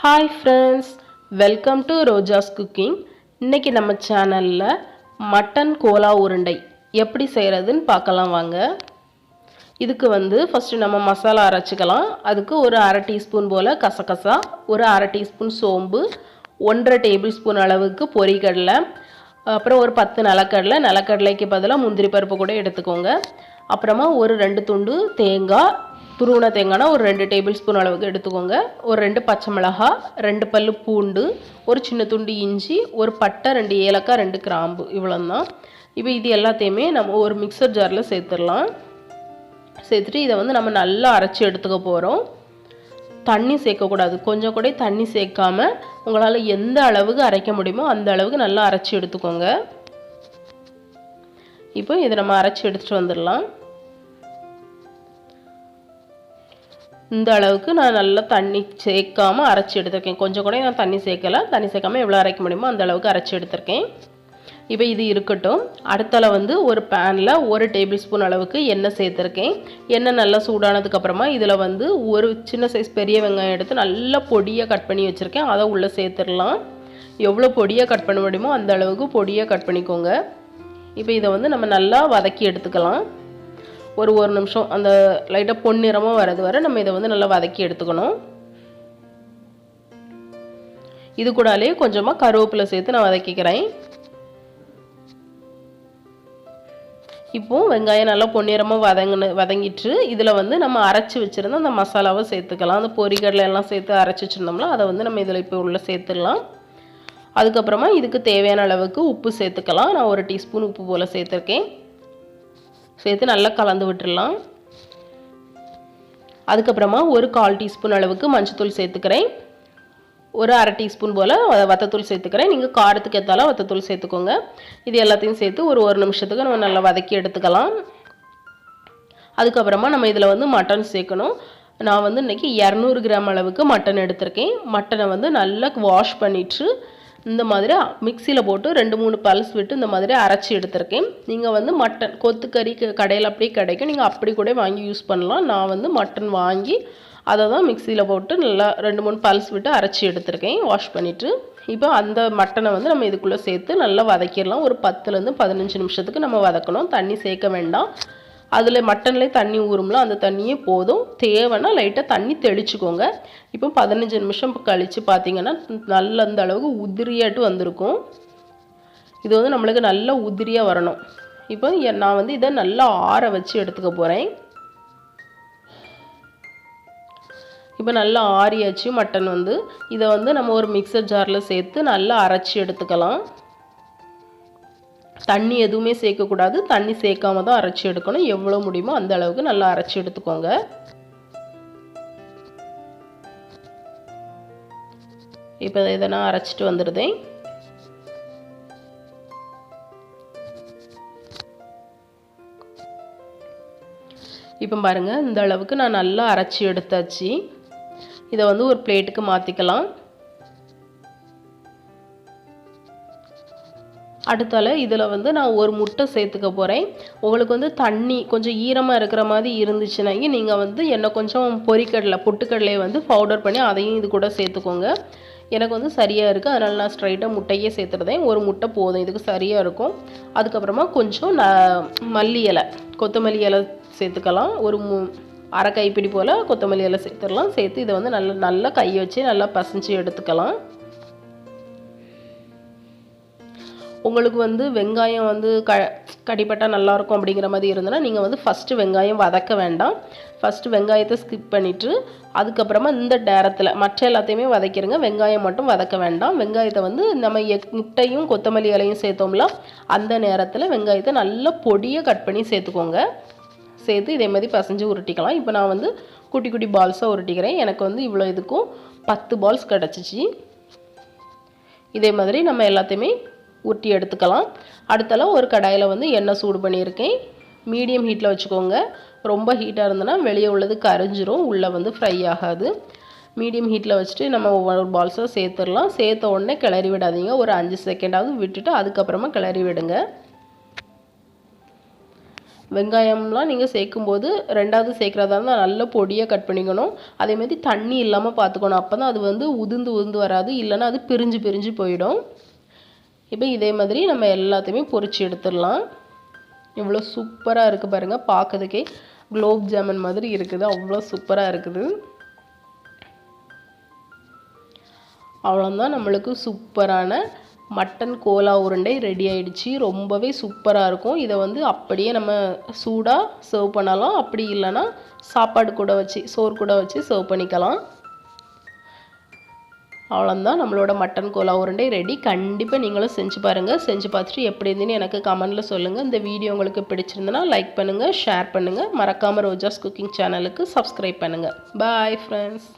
Hi friends, welcome to Rojas cooking. இன்னைக்கு நம்ம சேனல்ல மட்டன் கோலா உருண்டை எப்படி செய்யறதுன்னு பார்க்கலாம் வாங்க. இதுக்கு ஃபர்ஸ்ட் நம்ம மசாலா அரைச்சுக்கலாம். அதுக்கு ஒரு 1/2 டீஸ்பூன் போல கசகசா, ஒரு 1/2 டீஸ்பூன் சோம்பு, 1.5 டேபிள்ஸ்பூன் அளவுக்கு பொரிகடலை, அப்புறம் ஒரு 10 நிலக்கடலைக்கு பதிலாக முந்திரி பருப்பு கூட எடுத்துக்கோங்க. அப்புறமா ஒரு 2 துண்டு தேங்காய், துருவன தேங்காய்னா ஒரு 2 டேபிள்ஸ்பூன் அளவுக்கு எடுத்துக்கோங்க. ஒரு 2 பச்சை மிளகாய், 2 பல்லு பூண்டு, ஒரு சின்ன துண்டு இஞ்சி, ஒரு பட்டை, 2 ஏலக்காய், 2 கிராம்பு, இவ்வளோதான். இப்போ இது எல்லாத்தையுமே நம்ம ஒரு மிக்சர் ஜாரில் சேர்த்துடலாம். சேர்த்துட்டு இதை நம்ம நல்லா அரைச்சி எடுத்துக்க போகிறோம். தண்ணி சேர்க்கக்கூடாது. கொஞ்சம் கூட தண்ணி சேர்க்காமல் உங்களால் எந்த அளவுக்கு அரைக்க முடியுமோ அந்த அளவுக்கு நல்லா அரைச்சி எடுத்துக்கோங்க. இப்போ இதை நம்ம அரைச்சி எடுத்துகிட்டு வந்துடலாம். இந்த அளவுக்கு நான் நல்லா தண்ணி சேர்க்காமல் அரைச்சி எடுத்திருக்கேன். கொஞ்சம் கூட நான் தண்ணி சேர்க்கலை. தண்ணி சேர்க்காமல் எவ்வளோ அரைக்க முடியுமோ அந்த அளவுக்கு அரைச்சி எடுத்திருக்கேன். இப்போ இது இருக்கட்டும். அடுத்தால ஒரு பேனில் 1 டேபிள் ஸ்பூன் அளவுக்கு எண்ணெய் சேர்த்துருக்கேன். எண்ணெய் நல்லா சூடானதுக்கப்புறமா இதில் ஒரு சின்ன சைஸ் பெரிய வெங்காயம் எடுத்து நல்லா பொடியாக கட் பண்ணி வச்சுருக்கேன். அதை உள்ளே சேர்த்துடலாம். எவ்வளோ பொடியாக கட் பண்ண முடியுமோ அந்த அளவுக்கு பொடியாக கட் பண்ணிக்கோங்க. இப்போ இதை நம்ம நல்லா வதக்கி எடுத்துக்கலாம். ஒரு நிமிஷம் அந்த லைட்டாக பொன்னிறமாக வரது வரை நம்ம இதை நல்லா வதக்கி எடுத்துக்கணும். இது கூடாலே கொஞ்சமாக கருவேப்பிலை சேர்த்து நான் வதக்கிக்கிறேன். இப்போ வெங்காயம் நல்லா பொன்னிறமாக வதங்கிட்டு இதில் நம்ம அரைச்சி வச்சுருந்த அந்த மசாலாவை சேர்த்துக்கலாம். அந்த பொரிகடலை எல்லாம் சேர்த்து அரைச்சி வச்சுருந்தோம்ல அதை நம்ம இதில் இப்போ உள்ளே சேர்த்துடலாம். அதுக்கப்புறமா இதுக்கு தேவையான அளவுக்கு உப்பு சேர்த்துக்கலாம். நான் 1 டீஸ்பூன் உப்பு போல் சேர்த்துருக்கேன். சேர்த்து நல்லா கலந்து விட்டுடலாம். அதுக்கப்புறமா ஒரு 1/4 டீஸ்பூன் அளவுக்கு மஞ்சத்தூள் சேர்த்துக்கிறேன். ஒரு 1/2 டீஸ்பூன் போல் வத்தத்தூள் சேர்த்துக்கிறேன். நீங்கள் காரத்துக்கு ஏற்றாலும் வத்தத்தூள் சேர்த்துக்கோங்க. இது எல்லாத்தையும் சேர்த்து ஒரு நிமிஷத்துக்கு நம்ம நல்லா வதக்கி எடுத்துக்கலாம். அதுக்கப்புறமா நம்ம இதில் மட்டன் சேர்க்கணும். நான் இன்றைக்கி 200 கிராம் அளவுக்கு மட்டன் எடுத்திருக்கேன். மட்டனை நல்லா வாஷ் பண்ணிவிட்டு இந்த மாதிரி மிக்சியில் போட்டு 2-3 பல்ஸ் விட்டு இந்த மாதிரி அரைச்சி எடுத்திருக்கேன். நீங்கள் மட்டன் கொத்துக்கறி கடையில் அப்படியே கிடைக்கும். நீங்கள் அப்படி கூட வாங்கி யூஸ் பண்ணலாம். நான் மட்டன் வாங்கி அதை தான் மிக்சியில் போட்டு நல்லா 2-3 பல்ஸ் விட்டு அரைச்சி எடுத்திருக்கேன் வாஷ் பண்ணிவிட்டு. இப்போ அந்த மட்டனை நம்ம இதுக்குள்ளே சேர்த்து நல்லா வதக்கிடலாம். ஒரு 10லேருந்து 15 நிமிஷத்துக்கு நம்ம வதக்கணும். தண்ணி சேர்க்க வேண்டாம். அதில் மட்டன்லேயே தண்ணி ஊறும்ல, அந்த தண்ணியே போதும். தேவைன்னா லைட்டாக தண்ணி தெளிச்சுக்கோங்க. இப்போ 15 நிமிஷம் கழித்து பார்த்தீங்கன்னா நல்ல அந்த அளவுக்கு உதிரியாட்டு வந்திருக்கும். இது நம்மளுக்கு நல்லா உதிரியாக வரணும். இப்போ நான் இதை நல்லா ஆற வச்சு எடுத்துக்க போகிறேன். இப்போ நல்லா ஆறியாச்சு மட்டன். இதை நம்ம ஒரு மிக்சர் ஜாரில் சேர்த்து நல்லா அரைச்சி எடுத்துக்கலாம். தண்ணி எதுவுமே சேர்க்கக்கூடாது. தண்ணி சேர்க்காம தான் அரைச்சி எடுக்கணும். எவ்வளோ முடியுமோ அந்த அளவுக்கு நல்லா அரைச்சி எடுத்துக்கோங்க. இப்போ இதை நான் அரைச்சிட்டு வந்துடுதேன். இப்போ பாருங்கள், இந்த அளவுக்கு நான் நல்லா அரைச்சி எடுத்தாச்சு. இதை ஒரு பிளேட்டுக்கு மாற்றிக்கலாம். அடுத்தால இதில் நான் ஒரு முட்டை சேர்த்துக்க போகிறேன். உங்களுக்கு தண்ணி கொஞ்சம் ஈரமாக இருக்கிற மாதிரி இருந்துச்சுன்னா நீங்கள் என்ன கொஞ்சம் பொட்டுக்கடலையை பவுடர் பண்ணி அதையும் இது கூட சேர்த்துக்கோங்க. எனக்கு சரியாக இருக்குது. அதனால் நான் ஸ்ட்ரைட்டாக முட்டையே சேர்த்துறதேன். ஒரு முட்டை போதும், இதுக்கு சரியாக இருக்கும். அதுக்கப்புறமா கொஞ்சம் மல்லி இலை, கொத்தமல்லி இலை சேர்த்துக்கலாம். ஒரு 1/2 கைப்பிடி போல் கொத்தமல்லி இலை சேர்த்துடலாம். சேர்த்து இதை நல்லா கையை வச்சு நல்லா பசைஞ்சு எடுத்துக்கலாம். உங்களுக்கு வெங்காயம் கடிப்பட்டால் நல்லாயிருக்கும் அப்படிங்கிற மாதிரி இருந்ததுன்னா நீங்கள் ஃபஸ்ட்டு வெங்காயம் வதக்க வேண்டாம். ஃபஸ்ட்டு வெங்காயத்தை ஸ்கிப் பண்ணிவிட்டு அதுக்கப்புறமா இந்த நேரத்தில் மற்ற எல்லாத்தையுமே வதக்கிடுங்க. வெங்காயம் மட்டும் வதக்க வேண்டாம். வெங்காயத்தை நம்ம முட்டையும் கொத்தமல்லி இலையும் சேர்த்தோம்ல, அந்த நேரத்தில் வெங்காயத்தை நல்லா பொடியாக கட் பண்ணி சேர்த்துக்கோங்க. சேர்த்து இதே மாதிரி பசைஞ்சு உருட்டிக்கலாம். இப்போ நான் குட்டி குட்டி பால்ஸாக உருட்டிக்கிறேன். எனக்கு இவ்வளோ இதுக்கும் 10 பால்ஸ் கிடச்சிச்சு. இதே மாதிரி நம்ம எல்லாத்தையுமே ஊற்றி எடுத்துக்கலாம். அடுத்தால ஒரு கடாயில் எண்ணெய் சூடு பண்ணியிருக்கேன். மீடியம் ஹீட்டில் வச்சுக்கோங்க. ரொம்ப ஹீட்டாக இருந்ததுன்னா வெளியே உள்ளது கரைஞ்சிரும், உள்ளே ஃப்ரை ஆகாது. மீடியம் ஹீட்டில் வச்சுட்டு நம்ம ஒவ்வொரு பால்ஸாக சேர்த்துடலாம். சேர்த்த உடனே கிளறி விடாதீங்க. ஒரு 5 செகண்டாவது விட்டுட்டு அதுக்கப்புறமா கிளறி விடுங்க. வெங்காயம்லாம் நீங்கள் சேர்க்கும்போது ரெண்டாவது சேர்க்குறதா இருந்தால் நல்ல பொடியாக கட் பண்ணிக்கணும். அதேமாதிரி தண்ணி இல்லாமல் பார்த்துக்கணும். அப்போ தான் அது வந்து உதிர்ந்து வராது, இல்லைன்னா அது பிரிஞ்சு போயிடும். இப்போ இதே மாதிரி நம்ம எல்லாத்தையுமே பொரிச்சு எடுத்துடலாம். இவ்வளோ சூப்பராக இருக்குது பாருங்கள், பார்க்கறதுக்கே குலோப் ஜாமுன் மாதிரி இருக்குது, அவ்வளோ சூப்பராக இருக்குது. அவ்வளோதான், நம்மளுக்கு சூப்பரான மட்டன் கோலா உருண்டை ரெடி ஆயிடுச்சு. ரொம்பவே சூப்பராக இருக்கும். இதை வந்து அப்படியே நம்ம சூடாக சர்வ் பண்ணலாம், அப்படி இல்லைன்னா சாப்பாடு கூட வச்சு சோறு கூட வச்சு சர்வ் பண்ணிக்கலாம். அவ்வளோதான், நம்மளோட மட்டன் கோலா உருண்டை ரெடி. கண்டிப்பாக நீங்களும் செஞ்சு பாருங்கள். செஞ்சு பார்த்துட்டு எப்படி இருந்துன்னு எனக்கு கமெண்டில் சொல்லுங்கள். இந்த வீடியோ உங்களுக்கு பிடிச்சிருந்தனா லைக் பண்ணுங்கள், ஷேர் பண்ணுங்கள். மறக்காமல் ரோஜாஸ் குக்கிங் சேனலுக்கு சப்ஸ்கிரைப் பண்ணுங்கள். Bye friends.